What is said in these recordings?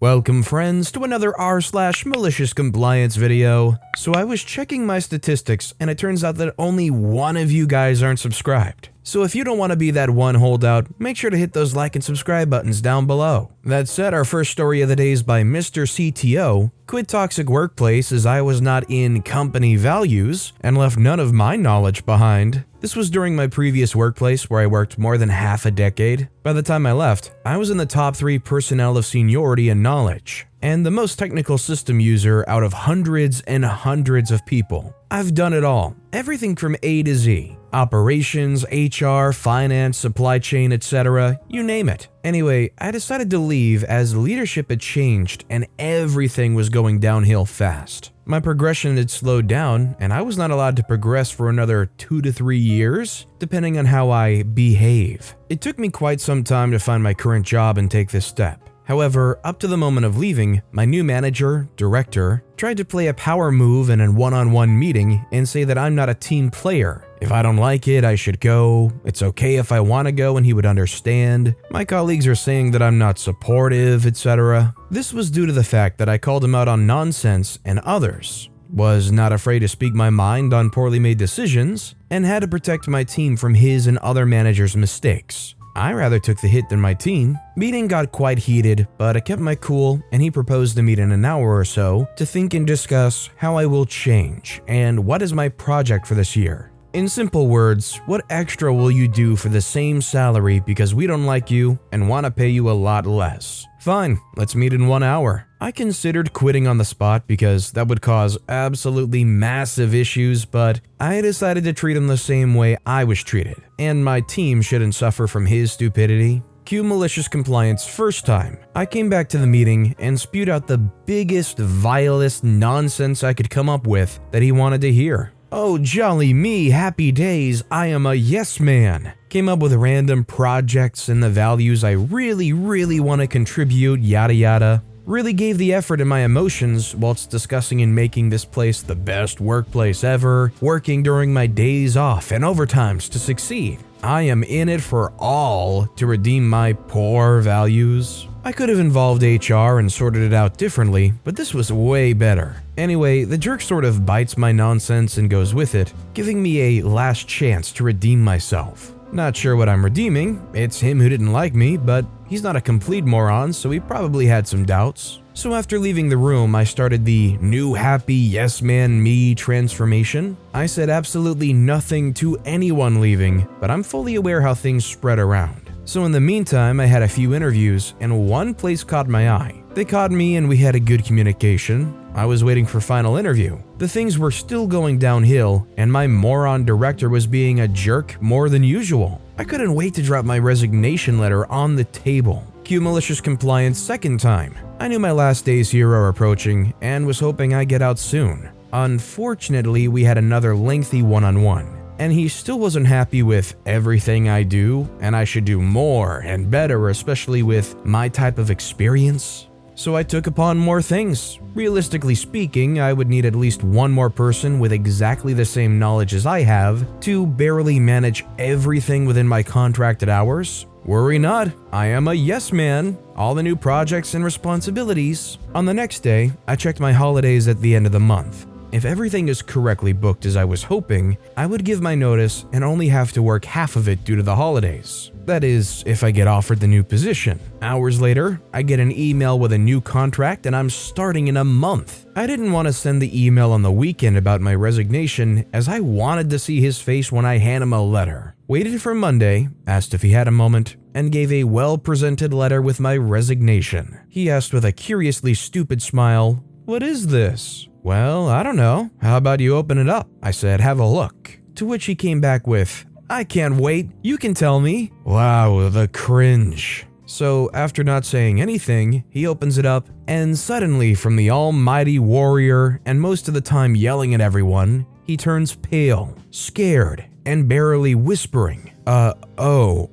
Welcome friends to another r/MaliciousCompliance video. So I was checking my statistics and it turns out that only one of you guys aren't subscribed. So if you don't want to be that one holdout, make sure to hit those like and subscribe buttons down below. That said, our first story of the day is by Mr. CTO. Quit toxic workplace as I was not in company values and left none of my knowledge behind. This was during my previous workplace where I worked more than half a decade. By the time I left, I was in the top 3 personnel of seniority and knowledge, and the most technical system user out of hundreds and hundreds of people. I've done it all, everything from A to Z. Operations, HR, finance, supply chain, etc., you name it. Anyway, I decided to leave as leadership had changed and everything was going downhill fast. My progression had slowed down and I was not allowed to progress for another 2 to 3 years, depending on how I behave. It took me quite some time to find my current job and take this step. However, up to the moment of leaving, my new manager, director, tried to play a power move in a one-on-one meeting and say that I'm not a team player. If I don't like it, I should go. It's okay if I want to go and he would understand. My colleagues are saying that I'm not supportive, etc. This was due to the fact that I called him out on nonsense and others, was not afraid to speak my mind on poorly made decisions, and had to protect my team from his and other managers' mistakes. I rather took the hit than my team. Meeting got quite heated, but I kept my cool and he proposed to meet in an hour or so to think and discuss how I will change and what is my project for this year. In simple words, what extra will you do for the same salary because we don't like you and want to pay you a lot less? Fine, let's meet in 1 hour. I considered quitting on the spot because that would cause absolutely massive issues, but I decided to treat him the same way I was treated, and my team shouldn't suffer from his stupidity. Cue malicious compliance first time. I came back to the meeting and spewed out the biggest, vilest nonsense I could come up with that he wanted to hear. Oh jolly me, happy days, I am a yes man. Came up with random projects and the values I really want to contribute, yada yada. Really gave the effort in my emotions whilst discussing and making this place the best workplace ever, working during my days off and overtimes to succeed. I am in it for all to redeem my poor values. I could have involved HR and sorted it out differently, but this was way better. Anyway, the jerk sort of bites my nonsense and goes with it, giving me a last chance to redeem myself. Not sure what I'm redeeming, it's him who didn't like me, but he's not a complete moron, so he probably had some doubts. So after leaving the room, I started the new happy yes man me transformation. I said absolutely nothing to anyone leaving, but I'm fully aware how things spread around. So in the meantime, I had a few interviews and one place caught my eye. They caught me and we had a good communication. I was waiting for final interview. The things were still going downhill and my moron director was being a jerk more than usual. I couldn't wait to drop my resignation letter on the table. Cue malicious compliance second time. I knew my last days here are approaching and was hoping I get out soon. Unfortunately, we had another lengthy one-on-one. And he still wasn't happy with everything I do, and I should do more and better, especially with my type of experience. So I took upon more things. Realistically speaking, I would need at least one more person with exactly the same knowledge as I have to barely manage everything within my contracted hours. Worry not, I am a yes man. All the new projects and responsibilities. On the next day, I checked my holidays at the end of the month. If everything is correctly booked as I was hoping, I would give my notice and only have to work half of it due to the holidays. That is, if I get offered the new position. Hours later, I get an email with a new contract and I'm starting in a month. I didn't want to send the email on the weekend about my resignation as I wanted to see his face when I hand him a letter. Waited for Monday, asked if he had a moment, and gave a well-presented letter with my resignation. He asked with a curiously stupid smile, "What is this?" "Well, I don't know. How about you open it up?" I said, "Have a look." To which he came back with, "I can't wait. You can tell me." Wow, the cringe. So after not saying anything, he opens it up, and suddenly from the almighty warrior, and most of the time yelling at everyone, he turns pale, scared, and barely whispering, oh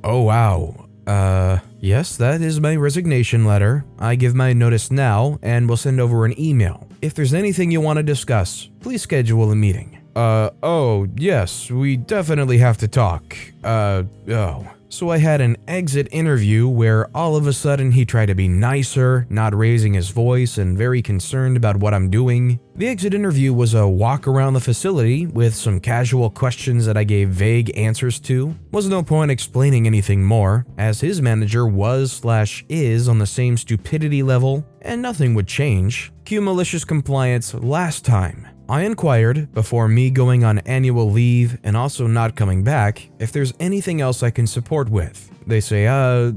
wow. Yes, that is my resignation letter. I give my notice now and will send over an email. If there's anything you want to discuss, please schedule a meeting. Oh, yes, we definitely have to talk. So I had an exit interview where all of a sudden he tried to be nicer, not raising his voice, and very concerned about what I'm doing. The exit interview was a walk around the facility with some casual questions that I gave vague answers to. Was no point explaining anything more, as his manager was/is on the same stupidity level, and nothing would change. Cue malicious compliance last time. I inquired, before me going on annual leave and also not coming back, if there's anything else I can support with. They say,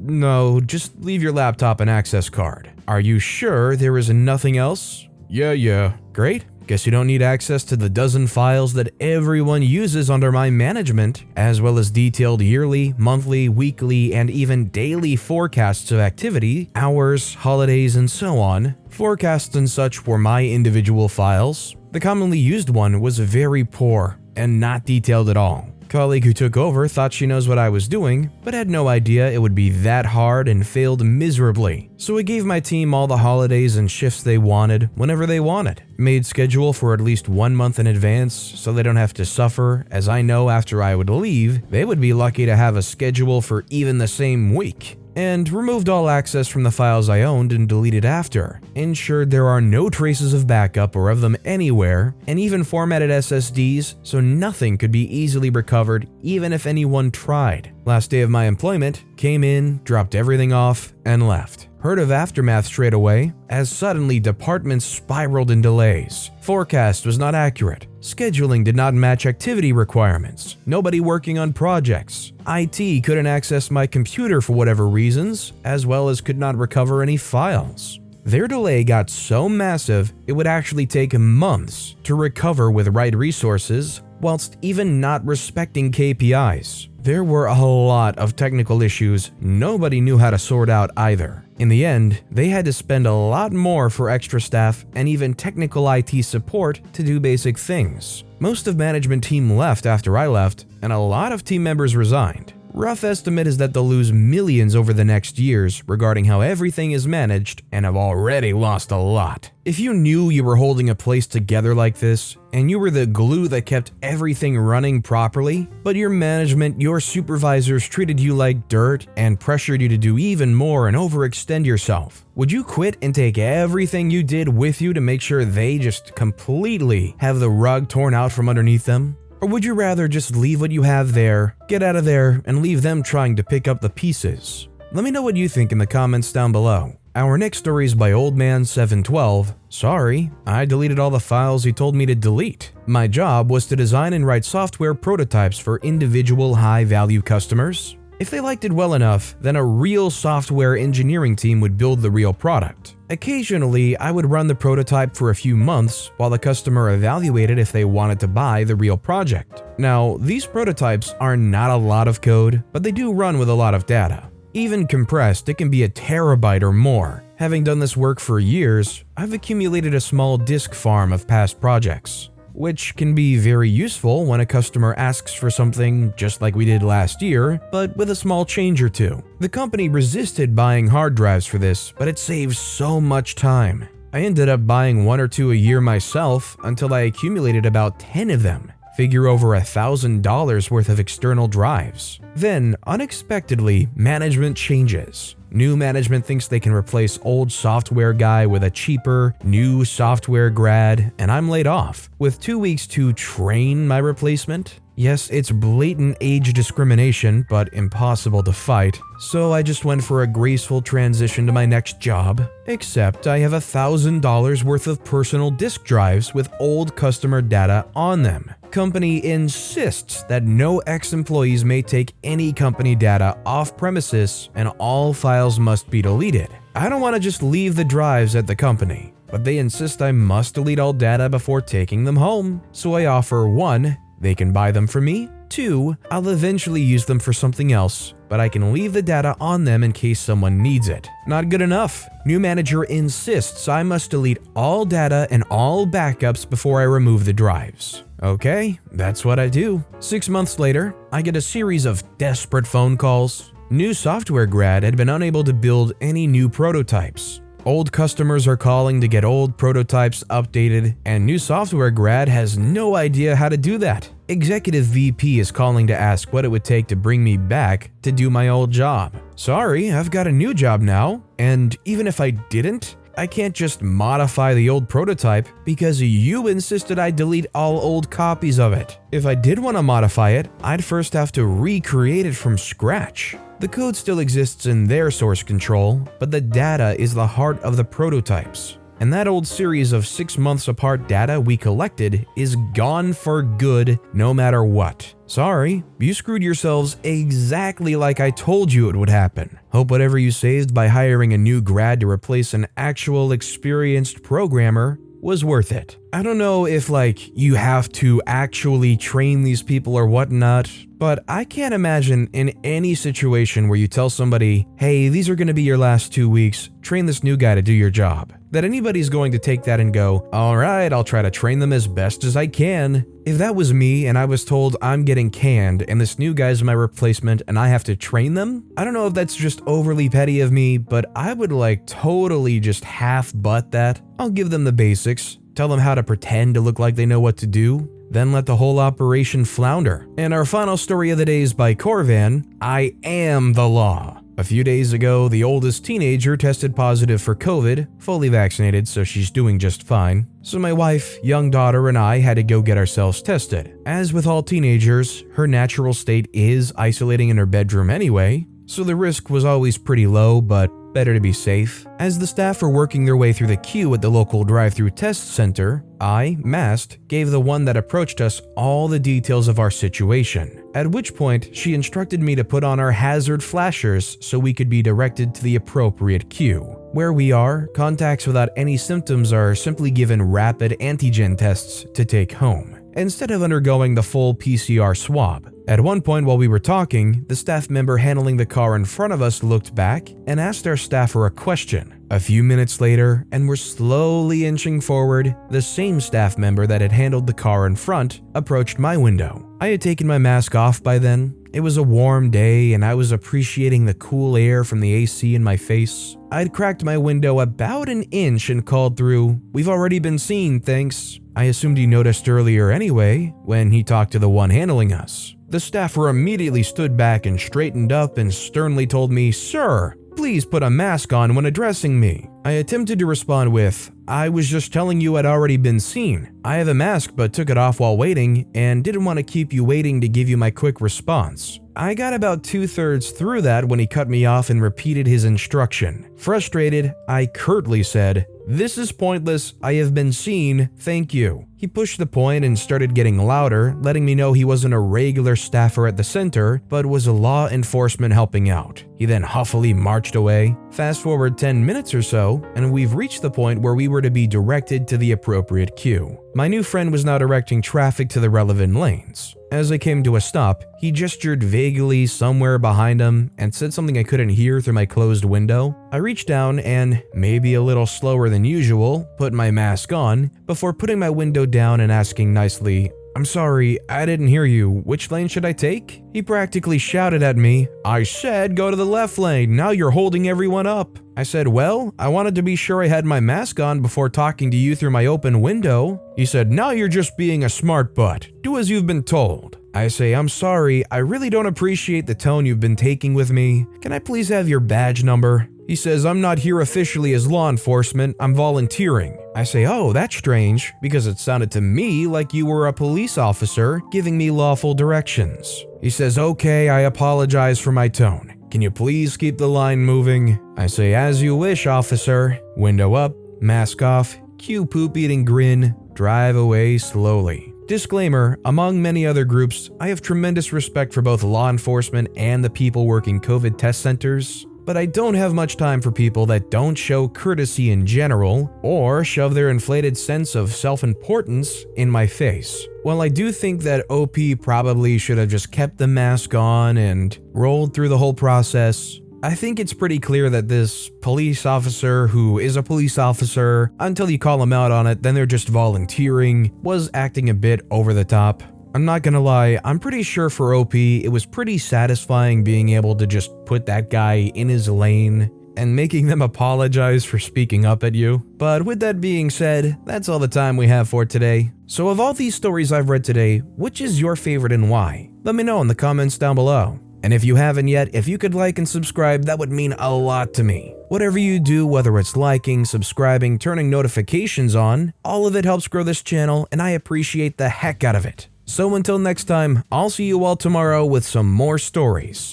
no, just leave your laptop and access card. Are you sure there is nothing else? Yeah. Great. Guess you don't need access to the dozen files that everyone uses under my management, as well as detailed yearly, monthly, weekly, and even daily forecasts of activity, hours, holidays, and so on. Forecasts and such were my individual files. The commonly used one was very poor and not detailed at all. Colleague who took over thought she knows what I was doing, but had no idea it would be that hard and failed miserably. So I gave my team all the holidays and shifts they wanted whenever they wanted. Made schedule for at least 1 month in advance so they don't have to suffer, as I know after I would leave, they would be lucky to have a schedule for even the same week. And removed all access from the files I owned and deleted after, ensured there are no traces of backup or of them anywhere, and even formatted SSDs so nothing could be easily recovered even if anyone tried. Last day of my employment, came in, dropped everything off, and left. Heard of aftermath straight away, as suddenly departments spiraled in delays. Forecast was not accurate. Scheduling did not match activity requirements. Nobody working on projects. IT couldn't access my computer for whatever reasons, as well as could not recover any files. Their delay got so massive, it would actually take months to recover with right resources, whilst even not respecting KPIs. There were a lot of technical issues nobody knew how to sort out either. In the end, they had to spend a lot more for extra staff and even technical IT support to do basic things. Most of management team left after I left, and a lot of team members resigned. Rough estimate is that they'll lose millions over the next years regarding how everything is managed, and have already lost a lot. If you knew you were holding a place together like this, and you were the glue that kept everything running properly, but your management, your supervisors treated you like dirt and pressured you to do even more and overextend yourself, would you quit and take everything you did with you to make sure they just completely have the rug torn out from underneath them? Or would you rather just leave what you have there, get out of there, and leave them trying to pick up the pieces? Let me know what you think in the comments down below. Our next story is by Oldman712. Sorry, I deleted all the files he told me to delete. My job was to design and write software prototypes for individual high-value customers. If they liked it well enough, then a real software engineering team would build the real product. Occasionally, I would run the prototype for a few months while the customer evaluated if they wanted to buy the real project. Now, these prototypes are not a lot of code, but they do run with a lot of data. Even compressed, it can be a terabyte or more. Having done this work for years, I've accumulated a small disk farm of past projects, which can be very useful when a customer asks for something just like we did last year, but with a small change or two. The company resisted buying hard drives for this, but it saves so much time. I ended up buying 1 or 2 a year myself until I accumulated about 10 of them. Figure over $1,000 worth of external drives. Then, unexpectedly, management changes. New management thinks they can replace old software guy with a cheaper, new software grad, and I'm laid off. With 2 weeks to train my replacement? Yes, it's blatant age discrimination, but impossible to fight, so I just went for a graceful transition to my next job. Except I have $1,000 worth of personal disk drives with old customer data on them. Company insists that no ex-employees may take any company data off premises and all files must be deleted. I don't want to just leave the drives at the company, but they insist I must delete all data before taking them home. So I offer 1, they can buy them from me. 2, I'll eventually use them for something else, but I can leave the data on them in case someone needs it. Not good enough. New manager insists I must delete all data and all backups before I remove the drives. Okay, that's what I do. 6 months later, I get a series of desperate phone calls. New software grad had been unable to build any new prototypes. Old customers are calling to get old prototypes updated, and new software grad has no idea how to do that. Executive VP is calling to ask what it would take to bring me back to do my old job. Sorry, I've got a new job now, and even if I didn't, I can't just modify the old prototype because you insisted I delete all old copies of it. If I did want to modify it, I'd first have to recreate it from scratch. The code still exists in their source control, but the data is the heart of the prototypes. And that old series of 6 months apart data we collected is gone for good no matter what. Sorry, you screwed yourselves exactly like I told you it would happen. Hope whatever you saved by hiring a new grad to replace an actual experienced programmer was worth it. I don't know if you have to actually train these people or whatnot, but I can't imagine in any situation where you tell somebody, hey, these are going to be your last 2 weeks, train this new guy to do your job, that anybody's going to take that and go, alright, I'll try to train them as best as I can. If that was me and I was told I'm getting canned and this new guy's my replacement and I have to train them, I don't know if that's just overly petty of me, but I would totally just half-butt that. I'll give them the basics, tell them how to pretend to look like they know what to do, then let the whole operation flounder. And our final story of the day is by Corvan, I Am the Law. A few days ago, the oldest teenager tested positive for COVID, fully vaccinated, so she's doing just fine. So my wife, young daughter, and I had to go get ourselves tested. As with all teenagers, her natural state is isolating in her bedroom anyway, so the risk was always pretty low, but better to be safe. As the staff were working their way through the queue at the local drive-thru test center, I, masked, gave the one that approached us all the details of our situation. At which point, she instructed me to put on our hazard flashers so we could be directed to the appropriate queue. Where we are, contacts without any symptoms are simply given rapid antigen tests to take home, instead of undergoing the full PCR swab. At one point while we were talking, the staff member handling the car in front of us looked back and asked our staffer a question. A few minutes later, and we're slowly inching forward, the same staff member that had handled the car in front approached my window. I had taken my mask off by then. It was a warm day and I was appreciating the cool air from the AC in my face. I'd cracked my window about an inch and called through, "We've already been seen, thanks." I assumed he noticed earlier anyway, when he talked to the one handling us. The staffer immediately stood back and straightened up and sternly told me, "Sir, please put a mask on when addressing me." I attempted to respond with, "I was just telling you I'd already been seen. I have a mask but took it off while waiting and didn't want to keep you waiting to give you my quick response." I got about 2/3 through that when he cut me off and repeated his instruction. Frustrated, I curtly said, "This is pointless. I have been seen. Thank you." He pushed the point and started getting louder, letting me know he wasn't a regular staffer at the center, but was a law enforcement helping out. He then huffily marched away. Fast forward 10 minutes or so, and we've reached the point where we were to be directed to the appropriate queue. My new friend was now directing traffic to the relevant lanes. As I came to a stop, he gestured vaguely somewhere behind him and said something I couldn't hear through my closed window. I reached down and, maybe a little slower than usual, put my mask on before putting my window down and asking nicely, "I'm sorry, I didn't hear you. Which lane should I take?" He practically shouted at me, "I said go to the left lane, now you're holding everyone up." I said, "Well, I wanted to be sure I had my mask on before talking to you through my open window." He said, "Now you're just being a smart butt. Do as you've been told." I say, "I'm sorry, I really don't appreciate the tone you've been taking with me. Can I please have your badge number?" He says, "I'm not here officially as law enforcement, I'm volunteering." I say, "Oh, that's strange, because it sounded to me like you were a police officer giving me lawful directions." He says, "Okay, I apologize for my tone. Can you please keep the line moving?" I say, "As you wish, officer." Window up, mask off, cue poop-eating grin, drive away slowly. Disclaimer, among many other groups, I have tremendous respect for both law enforcement and the people working COVID test centers, but I don't have much time for people that don't show courtesy in general or shove their inflated sense of self-importance in my face. While I do think that OP probably should have just kept the mask on and rolled through the whole process, I think it's pretty clear that this police officer, who is a police officer, until you call him out on it, then they're just volunteering, was acting a bit over the top. I'm not gonna lie, I'm pretty sure for OP, it was pretty satisfying being able to just put that guy in his lane and making them apologize for speaking up at you. But with that being said, that's all the time we have for today. So of all these stories I've read today, which is your favorite and why? Let me know in the comments down below. And if you haven't yet, if you could like and subscribe, that would mean a lot to me. Whatever you do, whether it's liking, subscribing, turning notifications on, all of it helps grow this channel and I appreciate the heck out of it. So until next time, I'll see you all tomorrow with some more stories.